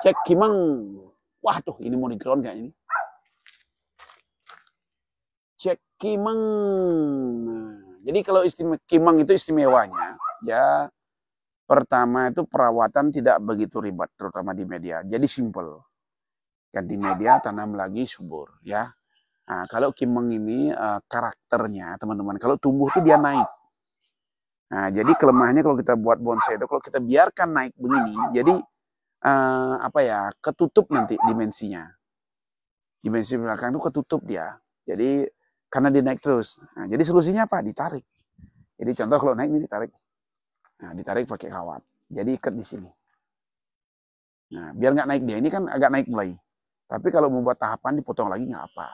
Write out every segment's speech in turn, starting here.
Cek Kimeng. Waduh, ini mau di ground kayaknya ini. Cek Kimeng. Nah, jadi kalau Kimeng itu istimewanya, ya pertama itu perawatan tidak begitu ribet, terutama di media. Jadi simple. Ganti media, tanam lagi, subur, ya. Nah, kalau Kimeng ini karakternya, teman-teman, kalau tumbuh tuh dia naik. Nah, jadi kelemahannya kalau kita buat bonsai itu, kalau kita biarkan naik begini, jadi ketutup nanti dimensinya. Dimensi belakang itu ketutup dia. Jadi karena dia naik terus. Nah, jadi solusinya apa? Ditarik. Jadi contoh kalau naik ini ditarik. Nah, ditarik pakai kawat. Jadi ikat di sini. Nah, biar nggak naik dia. Ini kan agak naik mulai. Tapi kalau membuat tahapan dipotong lagi nggak apa.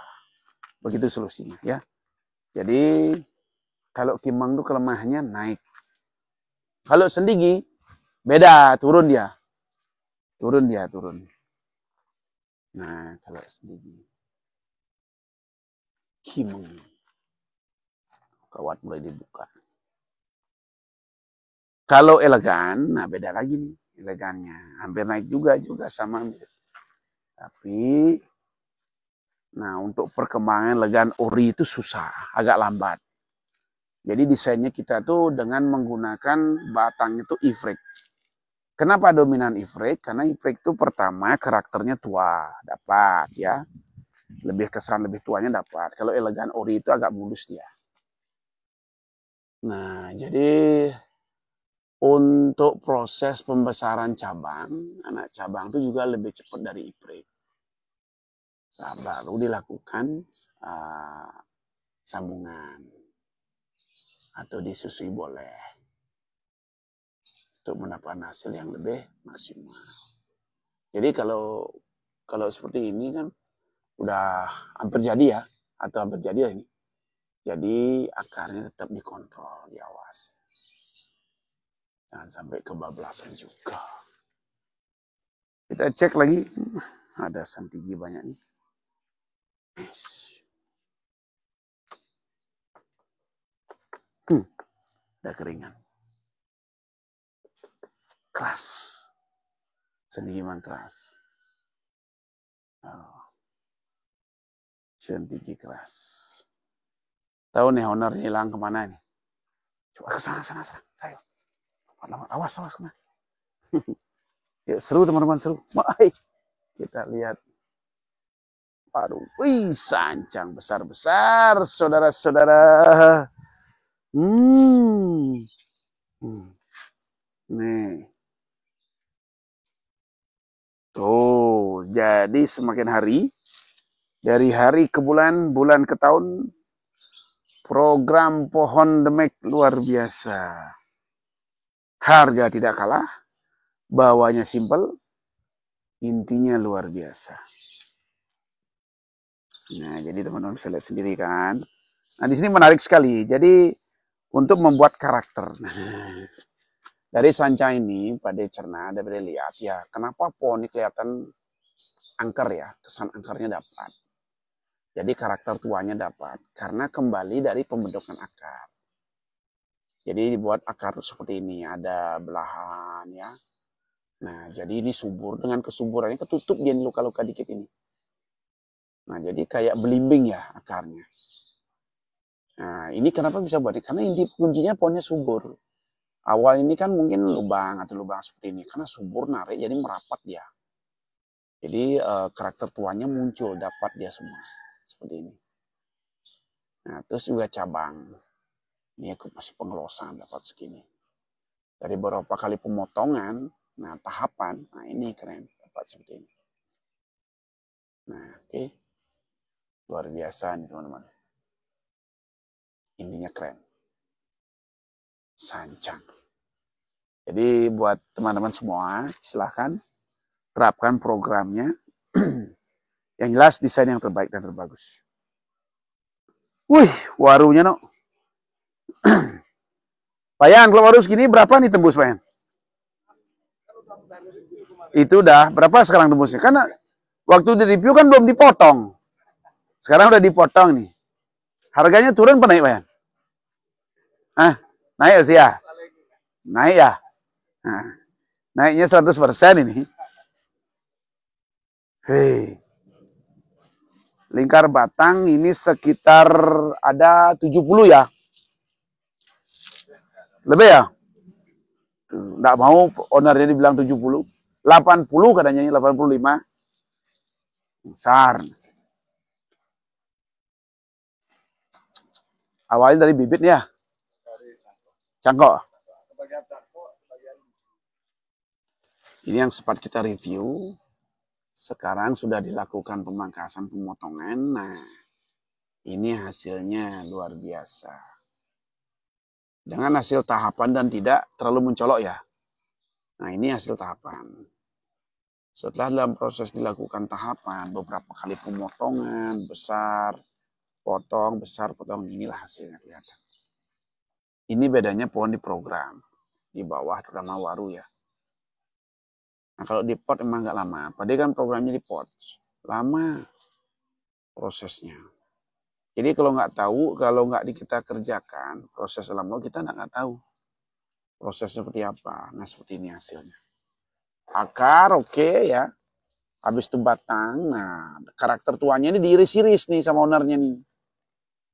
Begitu solusinya ya. Jadi kalau Kimeng itu kelemahannya naik. Kalau Sendigi beda, turun dia. Turun. Nah, kalau Sendigi. Kimeng. Kawat mulai dibuka. Kalau elegan, nah beda lagi nih elegannya. Hampir naik juga sama. Tapi, nah untuk perkembangan elegan ori itu susah, agak lambat. Jadi desainnya kita tuh dengan menggunakan batang itu ifrik. Kenapa dominan ifrik? Karena ifrik itu pertama karakternya tua, dapat ya. Lebih kesan lebih tuanya dapat. Kalau elegan ori itu agak mulus dia. Nah, jadi untuk proses pembesaran cabang, anak cabang itu juga lebih cepat dari ifrik. Baru dilakukan sambungan atau disusui boleh untuk mendapatkan hasil yang lebih maksimal. Jadi kalau seperti ini kan udah hampir jadi ya, atau hampir jadi ya ini. Jadi akarnya tetap dikontrol, diawasi. Jangan sampai kebablasan juga. Kita cek lagi, ada Sendigi banyak nih. Ada keringan. Keras. Sendigi memang keras. Sendigi keras. Tahu nih owner hilang kemana nih? Coba ke sana. Saya. Awas kena. Yuk, seru teman-teman, seru. Kita lihat. Aduh, wih, sancang besar-besar, saudara-saudara. Nih. Tuh, jadi semakin hari, dari hari ke bulan, bulan ke tahun, program pohon demek luar biasa. Harga tidak kalah, bawahnya simpel, intinya luar biasa. Nah, jadi teman-teman bisa lihat sendiri kan. Nah, di sini menarik sekali. Jadi, untuk membuat karakter. Nah, dari sanca ini, pada cerna, ada boleh lihat ya, kenapa pohon ini kelihatan angker ya, kesan angkernya dapat. Jadi karakter tuanya dapat, karena kembali dari pembentukan akar. Jadi dibuat akar seperti ini, ada belahan ya. Nah, jadi ini subur, dengan kesuburannya ketutup dia luka-luka dikit ini. Nah, jadi kayak belimbing ya akarnya. Nah, ini kenapa bisa buat? Karena inti kuncinya pohonnya subur. Awal ini kan mungkin lubang seperti ini. Karena subur narik, jadi merapat dia. Jadi karakter tuanya muncul, dapat dia semua. Seperti ini. Nah, terus juga cabang. Ini aku masih pengelosan dapat segini. Dari beberapa kali pemotongan, nah tahapan, nah ini keren. Dapat seperti ini. Nah, oke. Luar biasa nih teman-teman. Intinya keren. Sancang. Jadi buat teman-teman semua, silahkan terapkan programnya. Yang jelas desain yang terbaik dan terbagus. Wih, warunya no. Payan, kalau waru segini berapa nih tembus, Payan? Itu udah, berapa sekarang tembusnya? Karena waktu di review kan belum dipotong. Sekarang udah dipotong nih. Harganya turun apa naik, Payan? Naik sih ya? Naik ya? Nah, naiknya 100% ini. Hei. Lingkar batang ini sekitar ada 70 ya. Lebih ya? Nggak mau ownernya dibilang 70. 80 katanya ini, 85. Besar. Awalnya dari bibit ya. Cangkok. Ini yang sempat kita review. Sekarang sudah dilakukan pemangkasan pemotongan. Nah, ini hasilnya luar biasa. Dengan hasil tahapan dan tidak terlalu mencolok ya. Nah, ini hasil tahapan. Setelah dalam proses dilakukan tahapan, beberapa kali pemotongan, besar, potong, inilah hasilnya kelihatan. Ini bedanya pohon di program. Di bawah terutama waru ya. Nah, kalau di pot emang nggak lama. Padahal kan programnya di pot. Lama prosesnya. Jadi kalau nggak tahu, kalau nggak kita kerjakan, proses lama kita nggak tahu. Proses seperti apa. Nah, seperti ini hasilnya. Akar oke ya. Habis itu batang. Nah, karakter tuanya ini diiris-iris nih sama ownernya nih.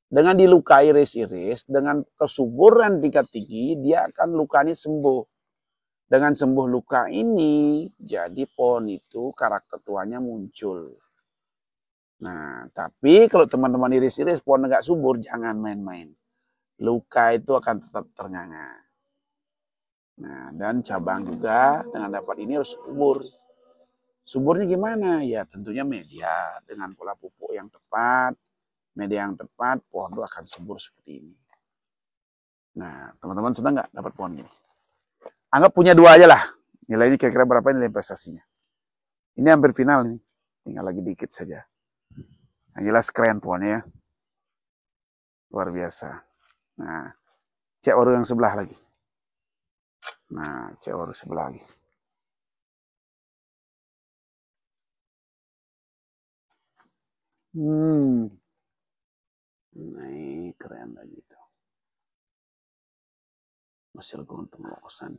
Dengan dilukai iris-iris, dengan kesuburan tingkat tinggi, dia akan luka ini sembuh. Dengan sembuh luka ini, jadi pohon itu karakter tuanya muncul. Nah, tapi kalau teman-teman iris-iris pohon nggak subur, jangan main-main. Luka itu akan tetap ternganga. Nah, dan cabang juga dengan dapat ini harus subur. Suburnya gimana? Ya tentunya media dengan pola pupuk yang tepat, media yang tepat, pohon itu akan subur seperti ini. Nah, teman-teman senang nggak dapat pohon ini? Anggap punya 2 aja lah. Nilainya kira-kira berapa nilai investasinya? Ini hampir final nih. Tinggal lagi dikit saja. Yang jelas keren pohonnya ya. Luar biasa. Nah, cek waru yang sebelah lagi. Nah, cek waru sebelah lagi. Nah, keren lagi tuh. Hasil keuntung lokosan.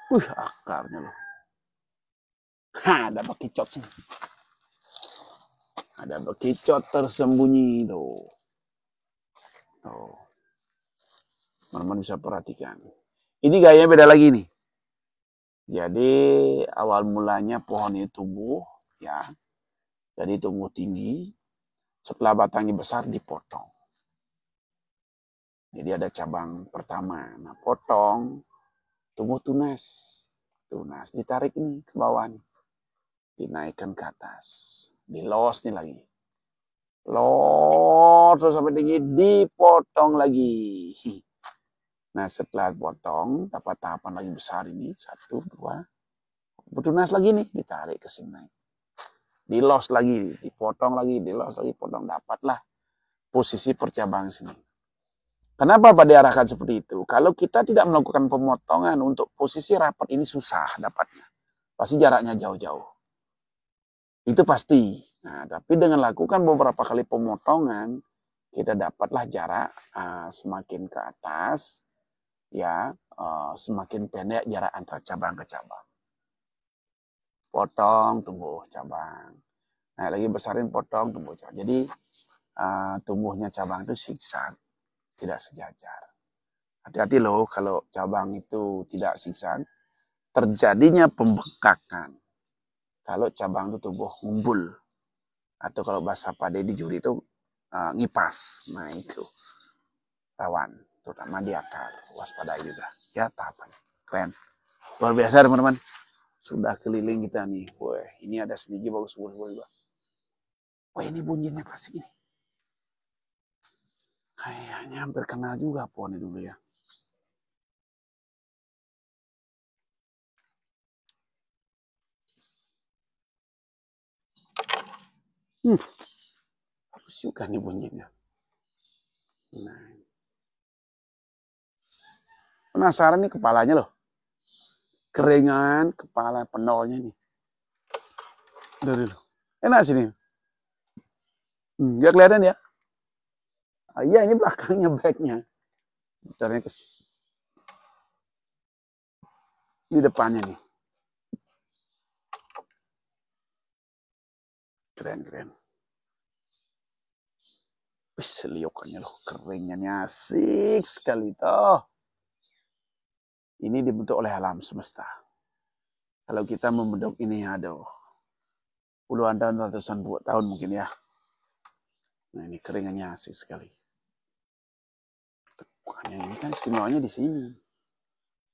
Akarnya loh. Ada bekicot sih. Ada bekicot tersembunyi tuh. Tuh. Teman-teman bisa perhatikan. Ini gayanya beda lagi nih. Jadi awal mulanya pohon ini tumbuh ya. Jadi tumbuh tinggi. Setelah batangnya besar dipotong. Jadi ada cabang pertama. Nah, potong, tumbuh tunas. Tunas ditarik nih ke bawah nih. Dinaikkan ke atas. Dilos nih lagi. Los terus sampai tinggi, dipotong lagi. Nah, setelah potong, dapat tahapan lagi besar ini. 1, 2. Tunas lagi nih, ditarik ke sini. Dilos lagi, dipotong lagi, dilos lagi, potong. Dapatlah posisi percabangan sini. Kenapa Pak diarahkan seperti itu? Kalau kita tidak melakukan pemotongan untuk posisi rapat ini susah dapatnya. Pasti jaraknya jauh-jauh. Itu pasti. Nah, tapi dengan lakukan beberapa kali pemotongan, kita dapatlah jarak semakin ke atas, ya semakin pendek jarak antara cabang ke cabang. Potong, tumbuh cabang. Nah, lagi besarin, potong, tumbuh cabang. Jadi tumbuhnya cabang itu zigzag, tidak sejajar. Hati-hati loh kalau cabang itu tidak zigzag, terjadinya pembengkakan. Kalau cabang itu tumbuh ngumpul. Atau kalau bahasa Pak Deddy Juri itu ngipas. Nah itu rawan, terutama di akar. Waspadai juga. Ya tahapan. Keren. Luar biasa teman-teman. Sudah keliling kita nih. Wah, ini ada sedikit bagus juga. Wah, ini bunyinya klasik ini. Kayaknya hampir kenal juga pohon ini dulu ya. Bagus juga nih bunyinya. Nah. Penasaran nih kepalanya loh. Keringan, kepala penolnya nih. Dari loh. Enak sini. Nggak kelihatan ya? Iya, ini belakangnya, backnya. Caranya ke ini depannya nih. keren. Wih, liokannya loh, keringnya asik sekali toh. Ini dibentuk oleh alam semesta. Kalau kita membentuk ini, aduh, puluhan tahun, ratusan tahun mungkin ya. Nah, ini keringannya asik sekali. Tekukannya ini kan istimewanya di sini.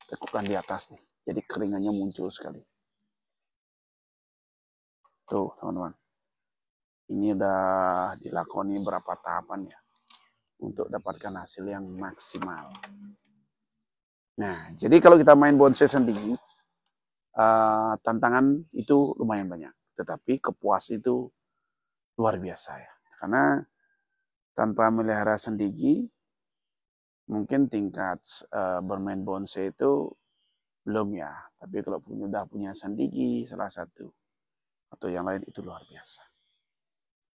Tekukan di atas nih. Jadi keringannya muncul sekali. Tuh, teman-teman. Ini udah dilakoni berapa tahapan ya. Untuk dapatkan hasil yang maksimal. Nah, jadi kalau kita main bonsai sendiri, tantangan itu lumayan banyak. Tetapi kepuasan itu luar biasa ya. Karena tanpa melihara sendiri, mungkin tingkat bermain bonsai itu belum ya. Tapi kalau udah punya sendiri salah satu atau yang lain itu luar biasa.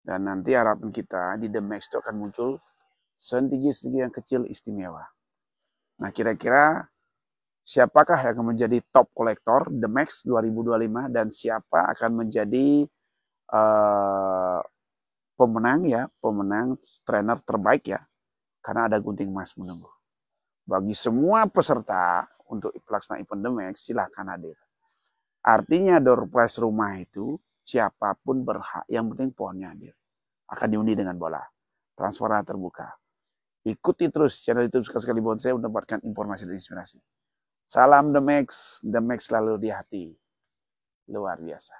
Dan nanti harapan kita di The Max itu akan muncul sendiri yang kecil istimewa. Nah, kira-kira siapakah yang akan menjadi top kolektor The Max 2025 dan siapa akan menjadi pemenang trainer terbaik ya, karena ada gunting emas menunggu. Bagi semua peserta untuk pelaksanaan event The Max, silahkan hadir. Artinya door prize rumah itu siapapun berhak, yang penting pohonnya hadir. Akan diundi dengan bola. Transparan terbuka. Ikuti terus channel YouTube Suka Sekali Bonsai untuk mendapatkan informasi dan inspirasi. Salam The Max selalu di hati. Luar biasa.